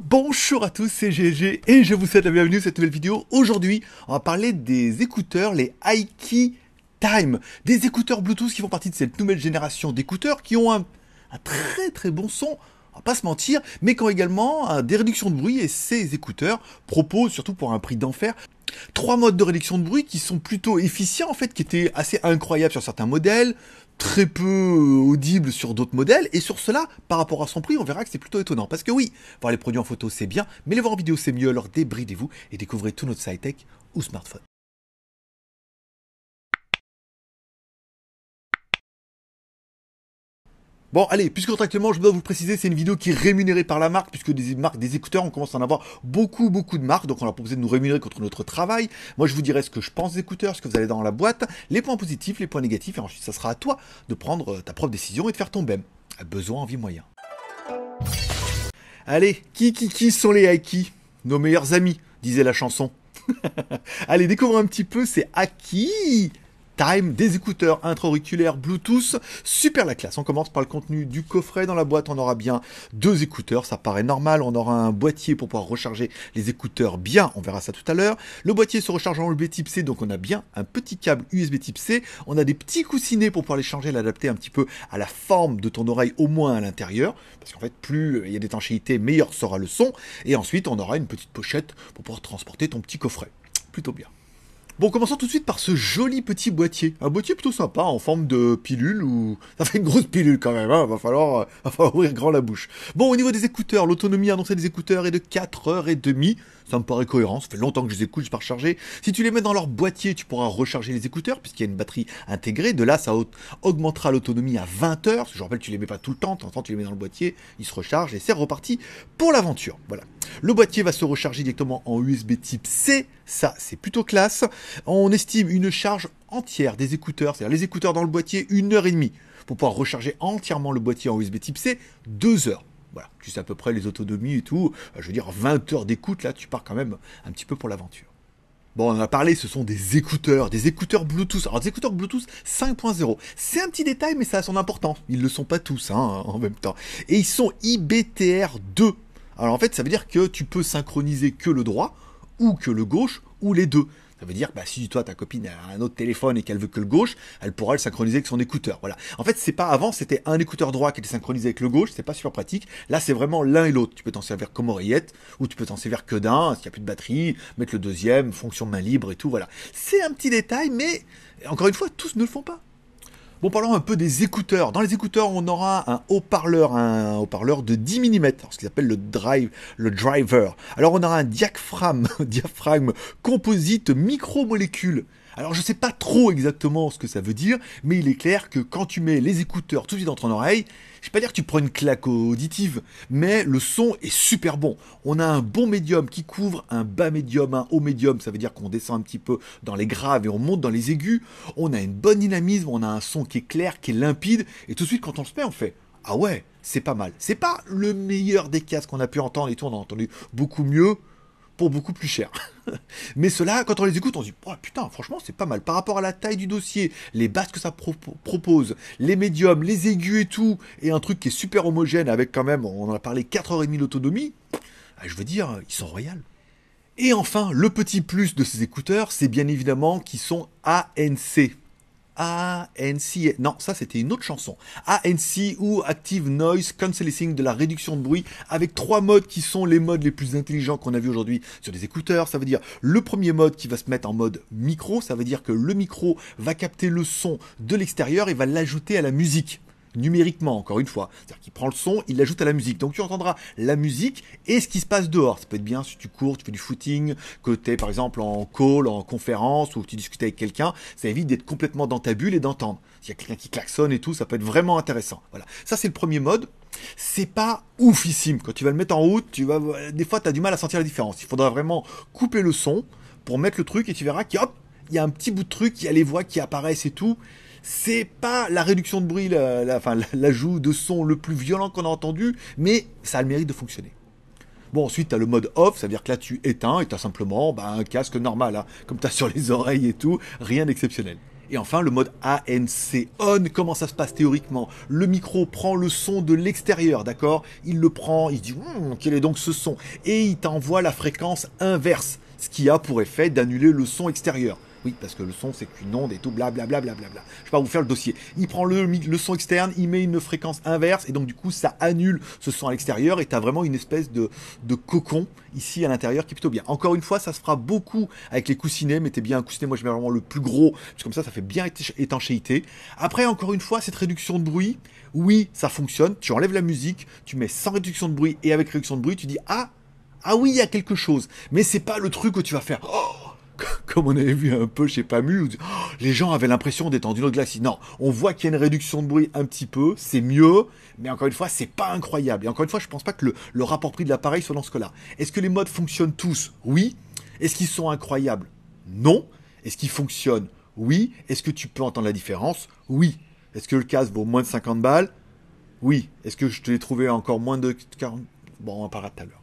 Bonjour à tous, c'est GG et je vous souhaite la bienvenue à cette nouvelle vidéo. Aujourd'hui, on va parler des écouteurs, les Aiki Time, des écouteurs Bluetooth qui font partie de cette nouvelle génération d'écouteurs qui ont un très bon son, on va pas se mentir, mais qui ont également des réductions de bruit, et ces écouteurs proposent, surtout pour un prix d'enfer, 3 modes de réduction de bruit qui sont plutôt efficients en fait, qui étaient assez incroyables sur certains modèles, très peu audibles sur d'autres modèles, et sur cela, par rapport à son prix, on verra que c'est plutôt étonnant. Parce que oui, voir les produits en photo c'est bien, mais les voir en vidéo c'est mieux, alors débridez-vous et découvrez tout notre high-tech ou smartphone. Bon, allez, puisque contractuellement, je dois vous le préciser, c'est une vidéo qui est rémunérée par la marque, puisque des marques, des écouteurs, on commence à en avoir beaucoup de marques, donc on leur proposé de nous rémunérer contre notre travail. Moi, je vous dirai ce que je pense des écouteurs, ce que vous allez dans la boîte, les points positifs, les points négatifs, et ensuite, ça sera à toi de prendre ta propre décision et de faire ton BEM. Besoin, envie, moyen. Allez, qui sont les Aiki? Nos meilleurs amis, disait la chanson. Allez, découvrons un petit peu, c'est Aiki Time, des écouteurs intra-auriculaires Bluetooth, super la classe. On commence par le contenu du coffret. Dans la boîte, on aura bien 2 écouteurs, ça paraît normal. On aura un boîtier pour pouvoir recharger les écouteurs bien, on verra ça tout à l'heure. Le boîtier se recharge en USB type C, donc on a bien un petit câble USB type C. On a des petits coussinets pour pouvoir les changer, l'adapter un petit peu à la forme de ton oreille, au moins à l'intérieur, parce qu'en fait, plus il y a d'étanchéité, meilleur sera le son. Et ensuite, on aura une petite pochette pour pouvoir transporter ton petit coffret. Plutôt bien. Bon, commençons tout de suite par ce joli petit boîtier. Un boîtier plutôt sympa, en forme de pilule, ou... Ça fait une grosse pilule quand même, hein, va falloir ouvrir grand la bouche. Bon, au niveau des écouteurs, l'autonomie annoncée des écouteurs est de 4h30. Ça me paraît cohérent, ça fait longtemps que je les écoute, je pas recharger. Si tu les mets dans leur boîtier, tu pourras recharger les écouteurs, puisqu'il y a une batterie intégrée. De là, ça augmentera l'autonomie à 20h. Parce que je rappelle, tu les mets pas tout le temps, de temps en temps, tu les mets dans le boîtier, ils se rechargent, et c'est reparti pour l'aventure. Voilà. Le boîtier va se recharger directement en USB type C, ça c'est plutôt classe. On estime une charge entière des écouteurs, c'est-à-dire les écouteurs dans le boîtier, 1h30. Pour pouvoir recharger entièrement le boîtier en USB type C, 2 heures. Voilà, tu sais à peu près les autonomies et tout. Je veux dire, 20 heures d'écoute, là, tu pars quand même un petit peu pour l'aventure. Bon, on en a parlé, ce sont des écouteurs Bluetooth. Alors, des écouteurs Bluetooth 5.0. C'est un petit détail, mais ça a son importance. Ils ne le sont pas tous, hein, en même temps. Et ils sont IBTR2. Alors, en fait, ça veut dire que tu peux synchroniser que le droit, ou que le gauche, ou les deux. Ça veut dire que bah, si toi, ta copine a un autre téléphone et qu'elle veut que le gauche, elle pourra le synchroniser avec son écouteur. Voilà. En fait, c'est pas avant, c'était un écouteur droit qui était synchronisé avec le gauche, c'est pas super pratique. Là, c'est vraiment l'un et l'autre. Tu peux t'en servir comme oreillette, ou tu peux t'en servir que d'un, s'il n'y a plus de batterie, mettre le deuxième, fonction main libre et tout, voilà. C'est un petit détail, mais encore une fois, tous ne le font pas. Bon, parlons un peu des écouteurs. Dans les écouteurs, on aura un haut-parleur de 10 mm, ce qu'ils appellent le driver. Alors, on aura un diaphragme composite micromolécule. Alors, je ne sais pas trop exactement ce que ça veut dire, mais il est clair que quand tu mets les écouteurs tout de suite dans ton oreille, je ne vais pas dire que tu prends une claque auditive, mais le son est super bon. On a un bon médium qui couvre un bas médium, un haut médium, ça veut dire qu'on descend un petit peu dans les graves et on monte dans les aigus. On a une bonne dynamisme, on a un son qui est clair, qui est limpide, et tout de suite quand on se met, on fait « Ah ouais, c'est pas mal ». C'est pas le meilleur des casques qu'on a pu entendre et tout, on a entendu beaucoup mieux, pour beaucoup plus cher. Mais cela, quand on les écoute, on se dit oh, putain, franchement, c'est pas mal. Par rapport à la taille du dossier, les basses que ça propose, les médiums, les aigus et tout, et un truc qui est super homogène avec quand même, on en a parlé, 4h30 d'autonomie, je veux dire, ils sont royales. Et enfin, le petit plus de ces écouteurs, c'est bien évidemment qu'ils sont ANC. ANC, non, ça c'était une autre chanson. ANC ou Active Noise Cancelling, de la réduction de bruit, avec 3 modes qui sont les modes les plus intelligents qu'on a vu aujourd'hui sur des écouteurs. Ça veut dire le premier mode qui va se mettre en mode micro, ça veut dire que le micro va capter le son de l'extérieur et va l'ajouter à la musique. Numériquement, encore une fois. C'est-à-dire qu'il prend le son, il l'ajoute à la musique. Donc tu entendras la musique et ce qui se passe dehors. Ça peut être bien si tu cours, tu fais du footing, que tu es par exemple en call, en conférence, ou que tu discutes avec quelqu'un. Ça évite d'être complètement dans ta bulle et d'entendre. S'il y a quelqu'un qui klaxonne et tout, ça peut être vraiment intéressant. Voilà. Ça, c'est le premier mode. C'est pas oufissime. Quand tu vas le mettre en route, des fois, tu as du mal à sentir la différence. Il faudra vraiment couper le son pour mettre le truc et tu verras qu'il y a un petit bout de truc, il y a les voix qui apparaissent et tout. C'est pas la réduction de bruit, l'ajout de son le plus violent qu'on a entendu, mais ça a le mérite de fonctionner. Bon, ensuite, tu as le mode off, ça veut dire que là, tu éteins et tu as simplement un casque normal, hein, comme tu as sur les oreilles et tout, rien d'exceptionnel. Et enfin, le mode ANC on, comment ça se passe théoriquement? Le micro prend le son de l'extérieur, d'accord? Il le prend, il dit quel est donc ce son? Et il t'envoie la fréquence inverse, ce qui a pour effet d'annuler le son extérieur. Oui, parce que le son, c'est qu'une onde et tout, blablabla. Je vais pas vous faire le dossier. Il prend le son externe, il met une fréquence inverse, et donc du coup, ça annule ce son à l'extérieur, et tu as vraiment une espèce de cocon ici à l'intérieur qui est plutôt bien. Encore une fois, ça se fera beaucoup avec les coussinets. Mettez bien un coussinet, moi je mets vraiment le plus gros, parce que comme ça fait bien étanchéité. Après, encore une fois, cette réduction de bruit, oui, ça fonctionne. Tu enlèves la musique, tu mets sans réduction de bruit et avec réduction de bruit, tu dis ah oui, il y a quelque chose. Mais c'est pas le truc où tu vas faire comme on avait vu un peu chez Pamu, où les gens avaient l'impression d'être dans une autre galaxie. Non, on voit qu'il y a une réduction de bruit un petit peu, c'est mieux, mais encore une fois, c'est pas incroyable. Et encore une fois, je pense pas que le rapport prix de l'appareil soit dans ce cas-là. Est-ce que les modes fonctionnent tous? Oui. Est-ce qu'ils sont incroyables? Non. Est-ce qu'ils fonctionnent? Oui. Est-ce que tu peux entendre la différence? Oui. Est-ce que le casque vaut moins de 50 balles? Oui. Est-ce que je te l'ai trouvé encore moins de 40? Bon, on en parlera tout à l'heure.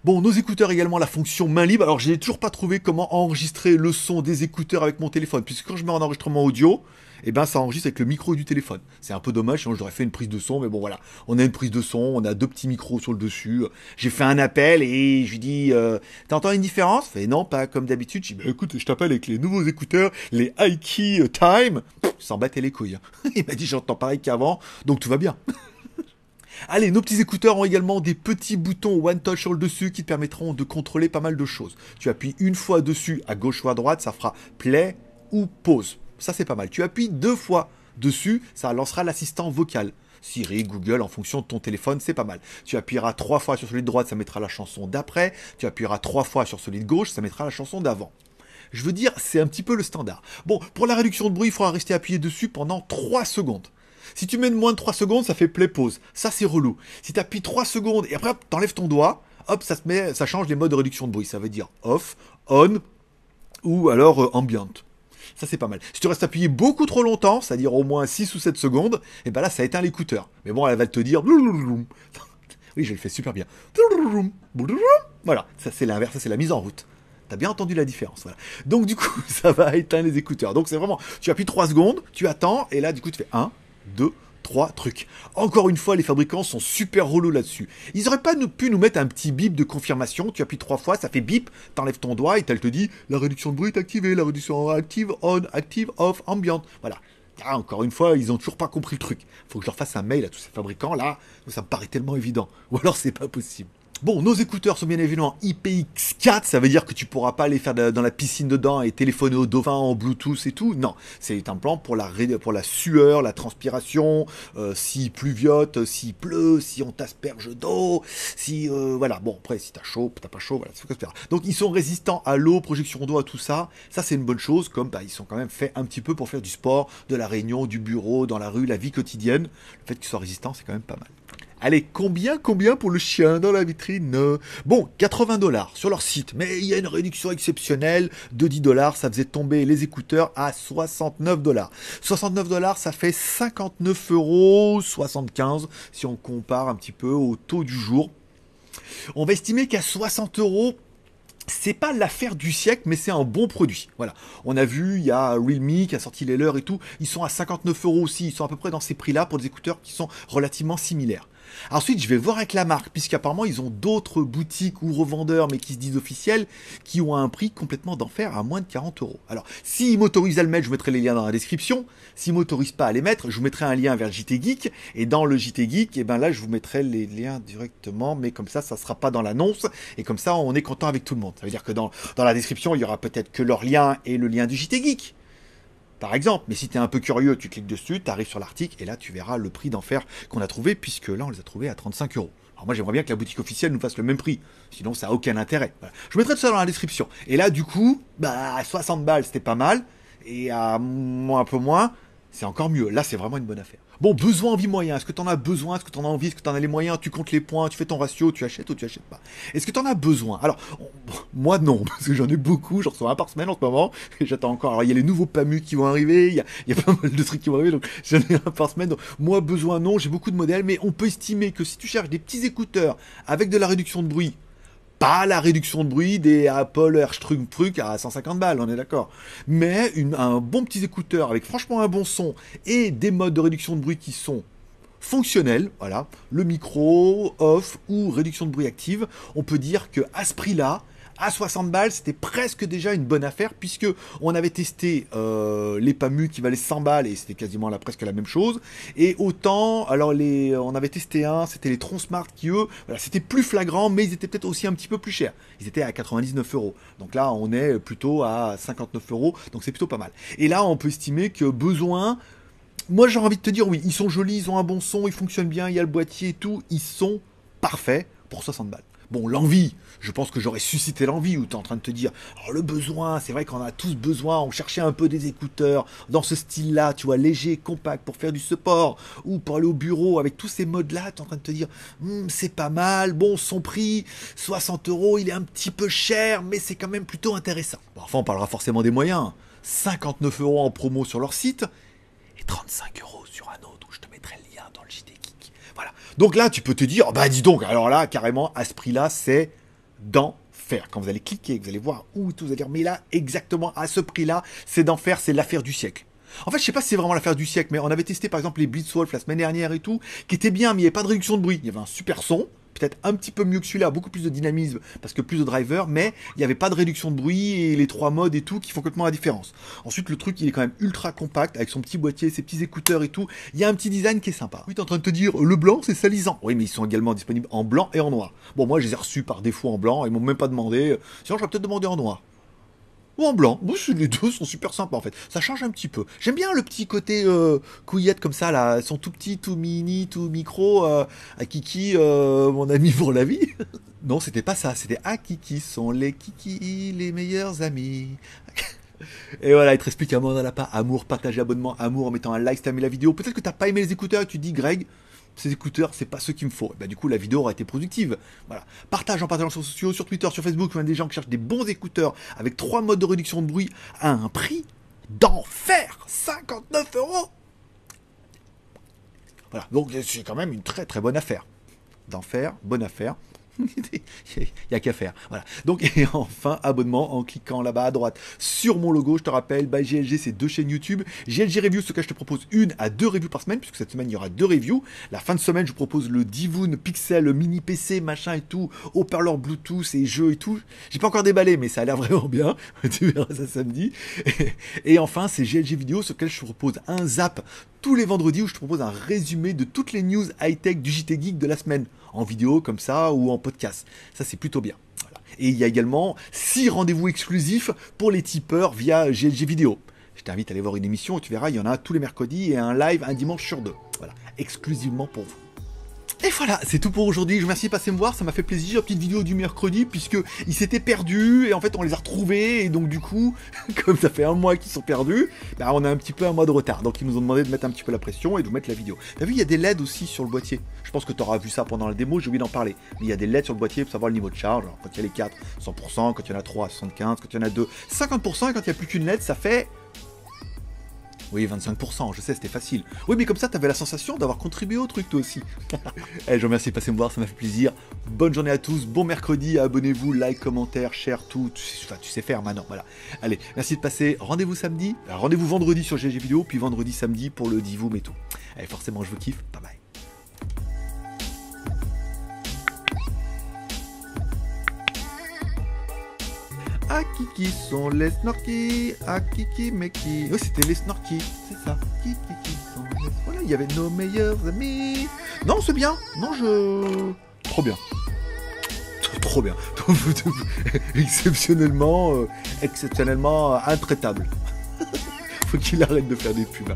Bon, nos écouteurs également, la fonction main libre. Alors, j'ai toujours pas trouvé comment enregistrer le son des écouteurs avec mon téléphone, puisque quand je mets en enregistrement audio, eh ben, ça enregistre avec le micro du téléphone. C'est un peu dommage, sinon j'aurais fait une prise de son, mais bon, voilà. On a une prise de son, on a deux petits micros sur le dessus. J'ai fait un appel et je lui dis, t'entends une différence? Il fait non, pas comme d'habitude. Je dis, bah, écoute, je t'appelle avec les nouveaux écouteurs, les Aiki Time. Il s'en battait les couilles. Il m'a dit, j'entends pareil qu'avant, donc tout va bien. Allez, nos petits écouteurs ont également des petits boutons One Touch sur le dessus qui te permettront de contrôler pas mal de choses. Tu appuies une fois dessus, à gauche ou à droite, ça fera play ou pause. Ça, c'est pas mal. Tu appuies deux fois dessus, ça lancera l'assistant vocal. Siri, Google, en fonction de ton téléphone, c'est pas mal. Tu appuieras trois fois sur celui de droite, ça mettra la chanson d'après. Tu appuieras trois fois sur celui de gauche, ça mettra la chanson d'avant. Je veux dire, c'est un petit peu le standard. Bon, pour la réduction de bruit, il faudra rester appuyé dessus pendant 3 secondes. Si tu mets de moins de 3 secondes, ça fait play-pause. Ça, c'est relou. Si tu appuies 3 secondes et après, hop, t'enlèves ton doigt, hop, ça change les modes de réduction de bruit. Ça veut dire off, on ou alors ambient. Ça, c'est pas mal. Si tu restes appuyé beaucoup trop longtemps, c'est-à-dire au moins 6 ou 7 secondes, et ben là, ça éteint l'écouteur. Mais bon, elle va te dire... Oui, je le fais super bien. Voilà, ça c'est l'inverse, ça c'est la mise en route. T'as bien entendu la différence, voilà. Donc du coup, ça va éteindre les écouteurs. Donc c'est vraiment, tu appuies 3 secondes, tu attends, et là du coup tu fais 1, 2, 3 trucs. Encore une fois, les fabricants sont super relous là-dessus. Ils auraient pas pu nous mettre un petit bip de confirmation, tu appuies 3 fois, ça fait bip, t'enlèves ton doigt, et elle te dit, la réduction de bruit est activée, la réduction active, on, active, off, ambient. Voilà. Ah, encore une fois, ils ont toujours pas compris le truc. Faut que je leur fasse un mail à tous ces fabricants là, ça me paraît tellement évident. Ou alors c'est pas possible. Bon, nos écouteurs sont bien évidemment IPX4, ça veut dire que tu pourras pas les faire dans la piscine dedans et téléphoner au dauphin en Bluetooth et tout. Non, c'est un plan pour la sueur, la transpiration, s'il pluviote, s'il pleut, si on t'asperge d'eau, si voilà. Bon, après si t'as chaud, t'as pas chaud, voilà, etc. Donc ils sont résistants à l'eau, projection d'eau, à tout ça. Ça c'est une bonne chose, comme ils sont quand même faits un petit peu pour faire du sport, de la réunion, du bureau, dans la rue, la vie quotidienne. Le fait qu'ils soient résistants, c'est quand même pas mal. Allez, combien pour le chien dans la vitrine? Bon, 80$ sur leur site, mais il y a une réduction exceptionnelle de 10$, ça faisait tomber les écouteurs à 69$. 69$, ça fait 59,75€ si on compare un petit peu au taux du jour. On va estimer qu'à 60€, c'est pas l'affaire du siècle, mais c'est un bon produit. Voilà. On a vu, il y a Realme qui a sorti les leurs et tout. Ils sont à 59€ aussi. Ils sont à peu près dans ces prix-là pour des écouteurs qui sont relativement similaires. Ensuite, je vais voir avec la marque, puisqu'apparemment, ils ont d'autres boutiques ou revendeurs, mais qui se disent officiels, qui ont un prix complètement d'enfer à moins de 40€. Alors, s'ils m'autorisent à le mettre, je vous mettrai les liens dans la description. S'ils m'autorisent pas à les mettre, je vous mettrai un lien vers le JT Geek. Et dans le JT Geek, et ben là, je vous mettrai les liens directement, mais comme ça sera pas dans l'annonce. Et comme ça, on est content avec tout le monde. Ça veut dire que dans la description, il y aura peut-être que leur lien et le lien du JT Geek. Par exemple, mais si tu es un peu curieux, tu cliques dessus, tu arrives sur l'article et là tu verras le prix d'enfer qu'on a trouvé, puisque là on les a trouvés à 35€. Alors moi j'aimerais bien que la boutique officielle nous fasse le même prix, sinon ça n'a aucun intérêt. Voilà. Je mettrai tout ça dans la description. Et là du coup, 60 balles c'était pas mal, et à un peu moins, c'est encore mieux. Là c'est vraiment une bonne affaire. Bon, besoin, envie, moyen. Est-ce que tu en as besoin? Est-ce que tu en as envie? Est-ce que tu en as les moyens? Tu comptes les points? Tu fais ton ratio? Tu achètes ou tu achètes pas? Est-ce que tu en as besoin? Alors, moi non, parce que j'en ai beaucoup. J'en reçois un par semaine en ce moment. Et j'attends encore. Alors, il y a les nouveaux PAMU qui vont arriver. Il y a pas mal de trucs qui vont arriver. Donc, j'en ai un par semaine. Donc, moi, besoin non. J'ai beaucoup de modèles. Mais on peut estimer que si tu cherches des petits écouteurs avec de la réduction de bruit, pas la réduction de bruit des Apple Truc à 150 balles, on est d'accord. Mais un bon petit écouteur avec franchement un bon son et des modes de réduction de bruit qui sont fonctionnels, voilà, le micro, off ou réduction de bruit active, on peut dire que à ce prix-là, à 60 balles, c'était presque déjà une bonne affaire puisque on avait testé les PAMU qui valaient 100 balles et c'était quasiment là presque la même chose. Et autant, alors on avait testé c'était les Tron Smart qui eux, voilà, c'était plus flagrant, mais ils étaient peut-être aussi un petit peu plus chers. Ils étaient à 99 €. Donc là, on est plutôt à 59 €, donc c'est plutôt pas mal. Et là, on peut estimer que besoin. Moi, j'ai envie de te dire, oui, ils sont jolis, ils ont un bon son, ils fonctionnent bien, il y a le boîtier et tout, ils sont parfaits pour 60 balles. Bon, l'envie, je pense que j'aurais suscité l'envie où tu es en train de te dire, oh, le besoin, c'est vrai qu'on a tous besoin, on cherchait un peu des écouteurs dans ce style-là, tu vois, léger, compact, pour faire du support, ou pour aller au bureau, avec tous ces modes-là, tu es en train de te dire, c'est pas mal, bon, son prix, 60 €, il est un petit peu cher, mais c'est quand même plutôt intéressant. Bon, enfin, on parlera forcément des moyens, 59 € en promo sur leur site, et 35 € sur un autre où je te mettrai le lien dans le JT Geek. Voilà. Donc là, tu peux te dire, bah dis donc, alors là, carrément, à ce prix-là, c'est d'enfer. Quand vous allez cliquer, vous allez voir où tout, vous allez dire, mais là, exactement à ce prix-là, c'est d'enfer, c'est l'affaire du siècle. En fait, je sais pas si c'est vraiment l'affaire du siècle, mais on avait testé par exemple les Blitzwolf la semaine dernière et tout, qui étaient bien, mais il n'y avait pas de réduction de bruit. Il y avait un super son, peut-être un petit peu mieux que celui-là, beaucoup plus de dynamisme, parce que plus de drivers, mais il n'y avait pas de réduction de bruit et les 3 modes et tout qui font complètement la différence. Ensuite, le truc, il est quand même ultra compact, avec son petit boîtier, ses petits écouteurs et tout. Il y a un petit design qui est sympa. Oui, t'es en train de te dire, le blanc, c'est salisant. Oui, mais ils sont également disponibles en blanc et en noir. Bon, moi, je les ai reçus par défaut en blanc, ils m'ont même pas demandé. Sinon, j'aurais peut-être demandé en noir. Ou en blanc. Bon, les deux sont super sympas en fait. Ça change un petit peu. J'aime bien le petit côté couillette comme ça là. Ils sont tout petits, tout mini, tout micro. À Kiki, mon ami pour la vie. Non, c'était pas ça. C'était à Kiki sont les Kiki, les meilleurs amis. Et voilà, il te explique un mot dans la pas. Amour, partage, abonnement, amour en mettant un like si t'as aimé la vidéo. Peut-être que t'as pas aimé les écouteurs et tu te dis, Greg, ces écouteurs, c'est pas ceux qu'il me faut. Et bah, du coup, la vidéo aura été productive. Voilà. Partage en partageant sur les réseaux sociaux, sur Twitter, sur Facebook. Il y a des gens qui cherchent des bons écouteurs avec 3 modes de réduction de bruit à un prix d'enfer. 59 €. Voilà. Donc, c'est quand même une très très bonne affaire. D'enfer, bonne affaire. Il n'y a qu'à faire. Voilà. Donc, et enfin, abonnement en cliquant là-bas à droite sur mon logo. Je te rappelle, by GLG, c'est 2 chaînes YouTube. GLG Review, ce cas, je te propose 1 à 2 reviews par semaine, puisque cette semaine, il y aura 2 reviews. La fin de semaine, je vous propose le Divoon Pixel mini PC, machin et tout, haut-parleur Bluetooth et jeux et tout. J'ai pas encore déballé, mais ça a l'air vraiment bien. Tu verras ça samedi. Et enfin, c'est GLG Vidéo, sur lequel je te propose un zap tous les vendredis où je te propose un résumé de toutes les news high-tech du JT Geek de la semaine, en vidéo comme ça ou en podcast. Ça, c'est plutôt bien. Voilà. Et il y a également 6 rendez-vous exclusifs pour les tipeurs via GLG Vidéo. Je t'invite à aller voir une émission et tu verras, il y en a tous les mercredis et un live un dimanche sur 2. Voilà, exclusivement pour vous. Et voilà, c'est tout pour aujourd'hui. Je vous remercie de passer me voir, ça m'a fait plaisir. Petite vidéo du mercredi, puisque ils s'étaient perdus, et en fait on les a retrouvés, et donc du coup, comme ça fait un mois qu'ils sont perdus, bah, on a un petit peu un mois de retard. Donc ils nous ont demandé de mettre un petit peu la pression et de vous mettre la vidéo. T'as vu, il y a des LED aussi sur le boîtier. Je pense que tu auras vu ça pendant la démo, j'ai oublié d'en parler. Mais il y a des LED sur le boîtier pour savoir le niveau de charge. Alors, quand il y a les 4, 100%, quand il y en a 3, 75, quand il y en a 2, 50%, et quand il n'y a plus qu'une LED, ça fait... Oui, 25%, je sais, c'était facile. Oui, mais comme ça, t'avais la sensation d'avoir contribué au truc, toi aussi. Allez, je vous remercie de passer me voir, ça m'a fait plaisir. Bonne journée à tous, bon mercredi, abonnez-vous, like, commentaire, share, tout. Tu sais faire maintenant, voilà. Allez, merci de passer. Rendez-vous samedi, rendez-vous vendredi sur GG Vidéo, puis vendredi, samedi pour le Divoom et tout. Allez, forcément, je vous kiffe. Bye bye. À qui sont les snorkies? À qui meki? Oui, c'était les snorkies, c'est ça. Qui sont les... Voilà, il y avait nos meilleurs amis. Non, c'est bien. Non, trop bien. Trop bien. Exceptionnellement intraitable. Faut qu'il arrête de faire des pubs.